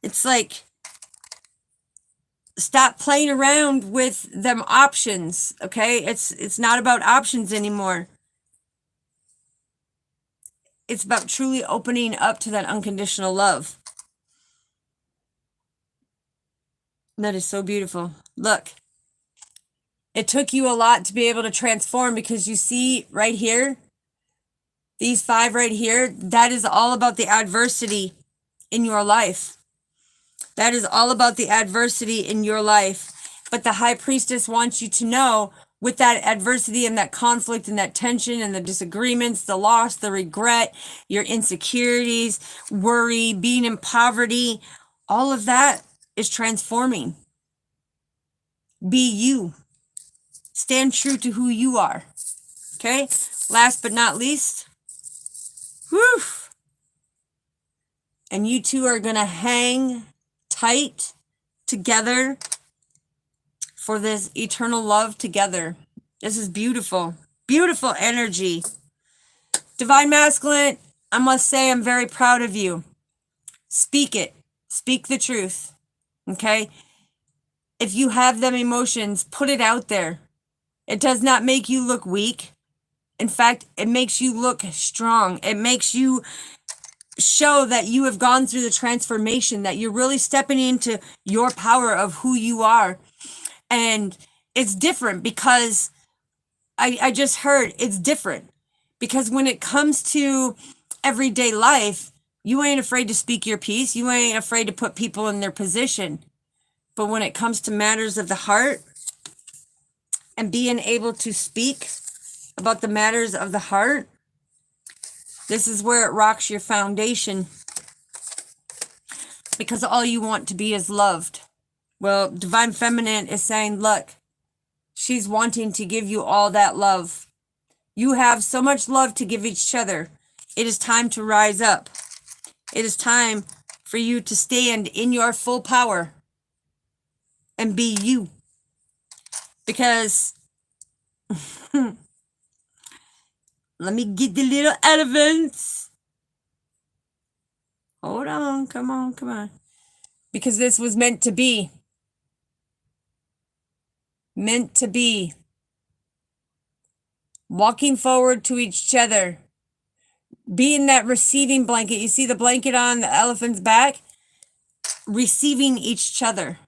It's like, stop playing around with them options, okay? It's not about options anymore. It's about truly opening up to that unconditional love. That is so beautiful. Look, it took you a lot to be able to transform, because you see right here, these 5 right here, that is all about the adversity in your life. That is all about the adversity in your life. But the high priestess wants you to know, with that adversity and that conflict and that tension and the disagreements, the loss, the regret, your insecurities, worry, being in poverty, all of that is transforming. Be you. Stand true to who you are. Okay? Last but not least. Whew. And you two are going to hang tight together for this eternal love together. This is beautiful. Beautiful energy. Divine masculine, I must say I'm very proud of you. Speak it. Speak the truth. Okay? If you have them emotions, put it out there. It does not make you look weak. In fact, it makes you look strong. It makes you show that you have gone through the transformation, that you're really stepping into your power of who you are. And it's different, because I just heard it's different. Because when it comes to everyday life, you ain't afraid to speak your piece. You ain't afraid to put people in their position. But when it comes to matters of the heart, and being able to speak about the matters of the heart, this is where it rocks your foundation. Because all you want to be is loved. Well, Divine Feminine is saying, look, She's wanting to give you all that love. You have so much love to give each other. It is time to rise up. It is time for you to stand in your full power and be you. Because let me get the little elephants. Hold on, come on, come on. Because this was meant to be. Meant to be. Walking forward to each other. Being that receiving blanket. You see the blanket on the elephant's back? Receiving each other.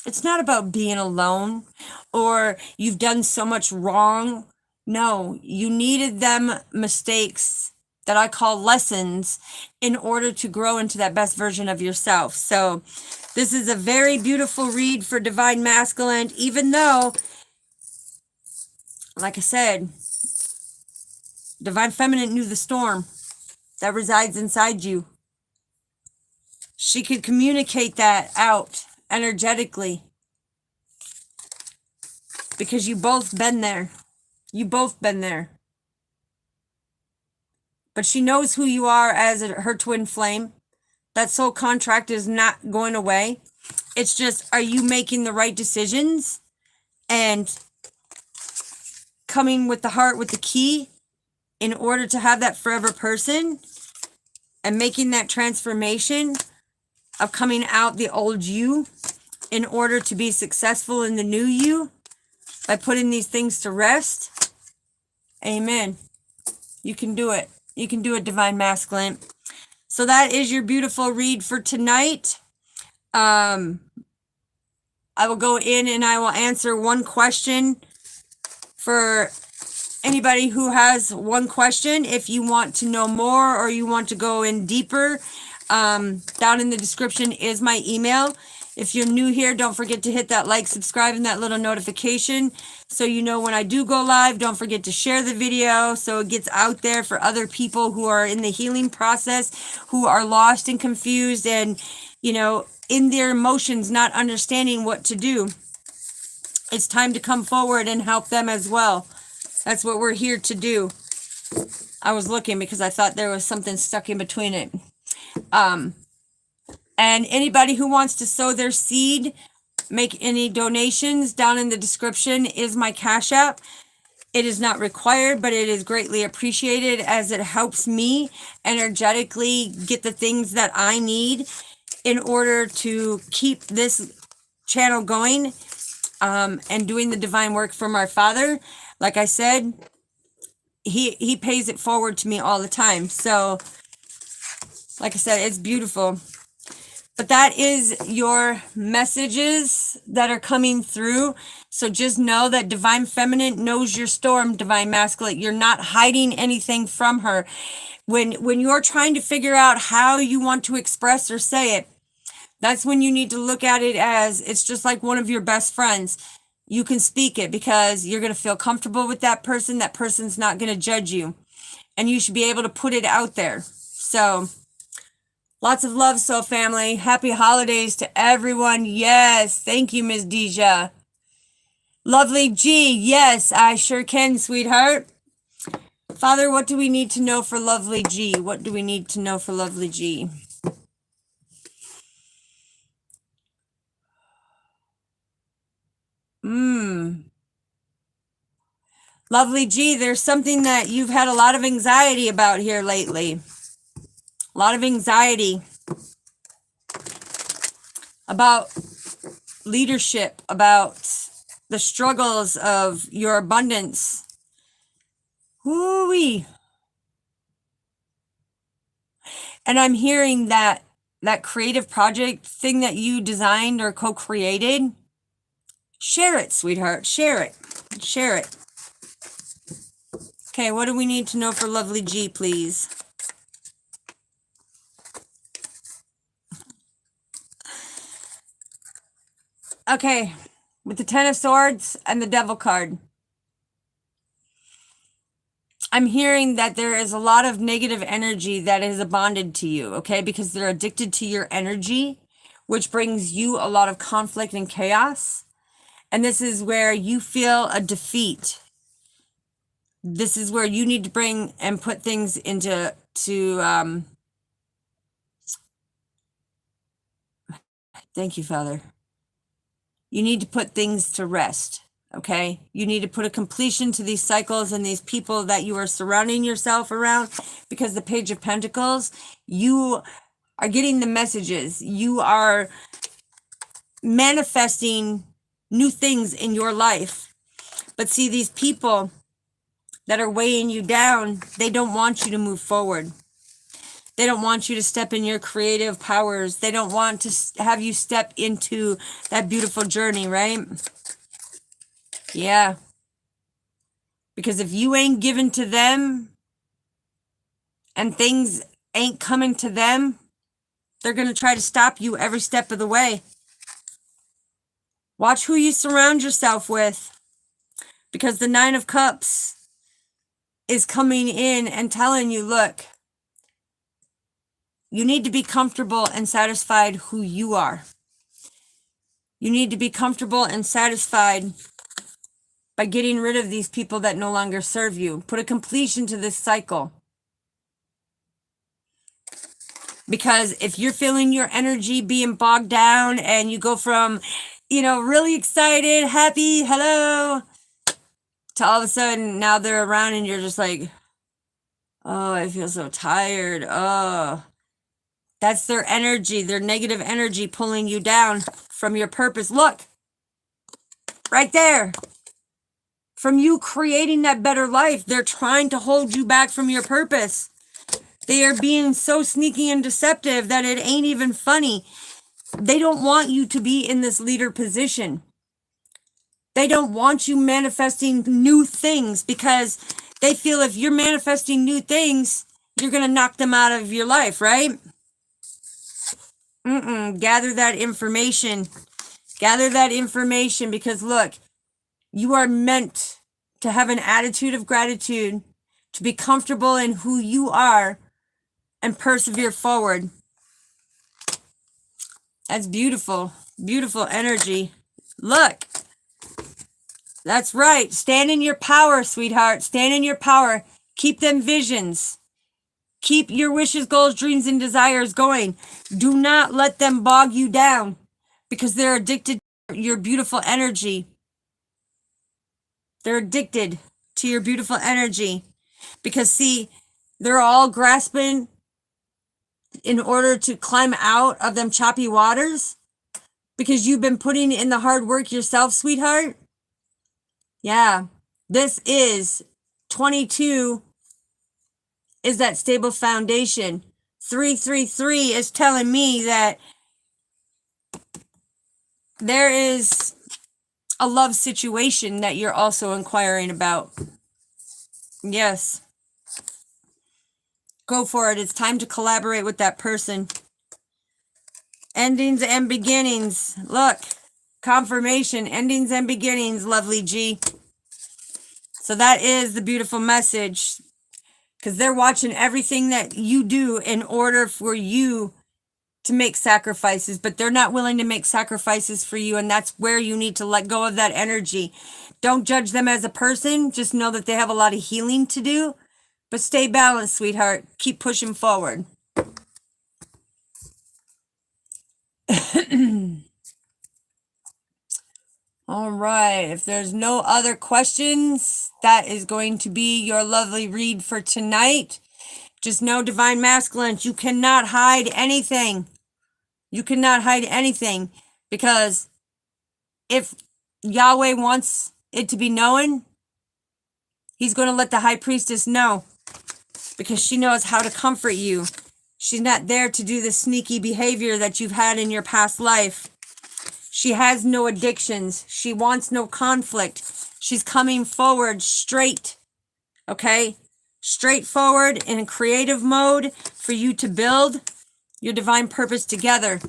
It's not about being alone or you've done so much wrong. No, you needed them mistakes that I call lessons in order to grow into that best version of yourself. So this is a very beautiful read for Divine Masculine, even though, like I said, Divine Feminine knew the storm that resides inside you. She could communicate that out energetically. Because you both been there. You both been there. But she knows who you are as her twin flame. That soul contract is not going away. It's just, are you making the right decisions? And coming with the heart, with the key, in order to have that forever person? And making that transformation of coming out the old you in order to be successful in the new you? By putting these things to rest? Amen. You can do it. You can do it, Divine Masculine. So that is your beautiful read for tonight. I will go in and I will answer one question for anybody who has one question. If you want to know more or you want to go in deeper, down in the description is my email. If you're new here, don't forget to hit that like, subscribe, and that little notification so you know when I do go live. Don't forget to share the video so it gets out there for other people who are in the healing process, who are lost and confused and, you know, in their emotions, not understanding what to do. It's time to come forward and help them as well. That's what we're here to do. I was looking because I thought there was something stuck in between it. And anybody who wants to sow their seed, make any donations, down in the description is my Cash App. It is not required, but it is greatly appreciated as it helps me energetically get the things that I need in order to keep this channel going, and doing the divine work from our Father. Like I said, he pays it forward to me all the time. So, like I said, it's beautiful. But that is your messages that are coming through. So just know that Divine Feminine knows your storm, Divine Masculine. You're not hiding anything from her. When you're trying to figure out how you want to express or say it, that's when you need to look at it as it's just like one of your best friends. You can speak it because you're going to feel comfortable with that person. That person's not going to judge you. And you should be able to put it out there. So lots of love, Soul Family. Happy holidays to everyone. Yes. Thank you, Ms. Deja. Lovely G. Yes, I sure can, sweetheart. Father, what do we need to know for Lovely G? What do we need to know for Lovely G? Lovely G, there's something that you've had a lot of anxiety about here lately. A lot of anxiety about leadership, about the struggles of your abundance. Woo-wee. And I'm hearing that creative project thing that you designed or co-created, share it, sweetheart. Share it. Share it. Okay, what do we need to know for Lovely G, please? Okay, with the Ten of Swords and the Devil card, I'm hearing that there is a lot of negative energy that is bonded to you, okay? Because they're addicted to your energy, which brings you a lot of conflict and chaos. And this is where you feel a defeat. This is where you need to bring and put things into thank you, Father. You need to put things to rest. Okay, you need to put a completion to these cycles and these people that you are surrounding yourself around, because the Page of Pentacles, you are getting the messages. You are manifesting new things in your life. But see, these people that are weighing you down, they don't want you to move forward. They don't want you to step in your creative powers. They don't want to have you step into that beautiful journey, right? Yeah. Because if you ain't given to them and things ain't coming to them, they're going to try to stop you every step of the way. Watch who you surround yourself with, because the Nine of Cups is coming in and telling you, look, you need to be comfortable and satisfied who you are. You need to be comfortable and satisfied by getting rid of these people that no longer serve you. Put a completion to this cycle. Because if you're feeling your energy being bogged down and you go from, really excited, happy, hello, to all of a sudden now they're around and you're just like, oh, I feel so tired. Oh, that's their energy, their negative energy pulling you down from your purpose. Look, right there. From you creating that better life, they're trying to hold you back from your purpose. They are being so sneaky and deceptive that it ain't even funny. They don't want you to be in this leader position. They don't want you manifesting new things, because they feel if you're manifesting new things, you're going to knock them out of your life, right? Gather that information. Gather that information, because look, you are meant to have an attitude of gratitude, to be comfortable in who you are, and persevere forward. That's beautiful. Beautiful energy. Look. That's right. Stand in your power, sweetheart. Stand in your power. Keep them visions. Keep your wishes, goals, dreams, and desires going. Do not let them bog you down, because they're addicted to your beautiful energy. They're addicted to your beautiful energy. Because, see, they're all grasping in order to climb out of them choppy waters, because you've been putting in the hard work yourself, sweetheart. Yeah, this is 22 is that stable foundation. 333 is telling me that there is a love situation that you're also inquiring about. Yes. Go for it. It's time to collaborate with that person. Endings and beginnings. Look, confirmation, endings and beginnings, lovely G. So that is the beautiful message, because they're watching everything that you do in order for you to make sacrifices, but they're not willing to make sacrifices for you, and that's where you need to let go of that energy. Don't judge them as a person. Just know that they have a lot of healing to do, but stay balanced, sweetheart. Keep pushing forward. All right, if there's no other questions, that is going to be your lovely read for tonight. Just know, Divine Masculine, you cannot hide anything. You cannot hide anything, because if Yahweh wants it to be known, he's going to let the High Priestess know, because she knows how to comfort you. She's not there to do the sneaky behavior that you've had in your past life. She has no addictions. She wants no conflict. She's coming forward straight, okay? Straightforward in creative mode for you to build your divine purpose together,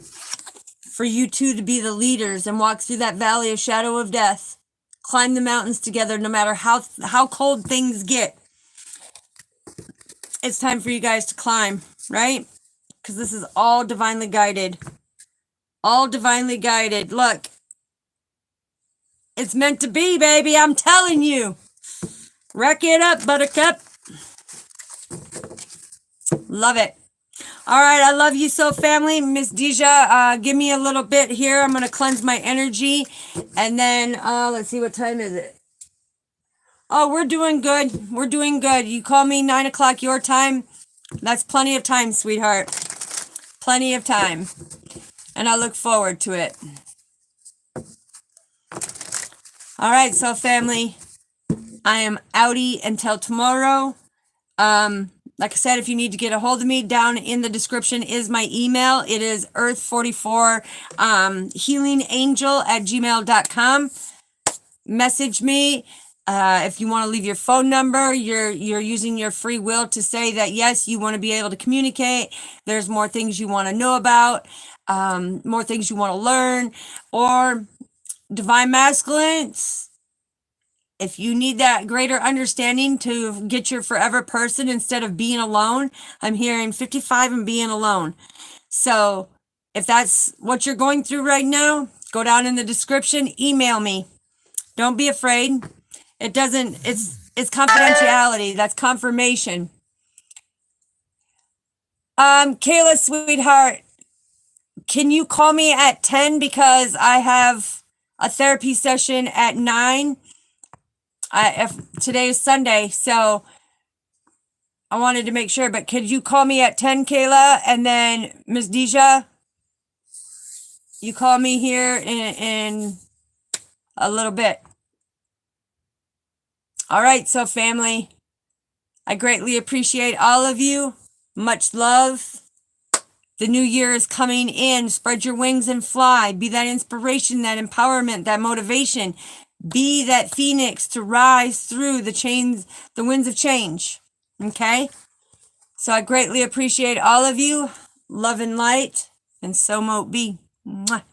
for you two to be the leaders and walk through that valley of shadow of death. Climb the mountains together, no matter how cold things get. It's time for you guys to climb, right? Because this is all divinely guided. All divinely guided. Look, It's meant to be, baby. I'm telling you. Wreck it up, buttercup. Love it. All right, I love you so, family. Miss Deja, give me a little bit here. I'm going to cleanse my energy. And then, let's see, what time is it? Oh, we're doing good. We're doing good. You call me 9 o'clock your time. That's plenty of time, sweetheart. Plenty of time. And I look forward to it. All right, so family, I am outie until tomorrow. Like I said, if you need to get a hold of me, down in the description is my email. It is earth44 healingangel@gmail.com. Message me. If you want to leave your phone number, you're using your free will to say that, yes, you want to be able to communicate. There's more things you want to know about, more things you want to learn, or divine masculines. If you need that greater understanding to get your forever person instead of being alone, I'm hearing 55 and being alone. So if that's what you're going through right now, go down in the description, email me. Don't be afraid. It's confidentiality. That's confirmation. Kayla, sweetheart, can you call me at 10 because I have a therapy session at 9? Today is Sunday, so I wanted to make sure, but could you call me at 10, Kayla? And then Ms. Deja, you call me here in a little bit. All right, so family, I greatly appreciate all of you. Much love. The new year is coming in. Spread your wings and fly. Be that inspiration, that empowerment, that motivation. Be that phoenix to rise through the winds of change. Okay? So I greatly appreciate all of you. Love and light. And so mote be. Mwah.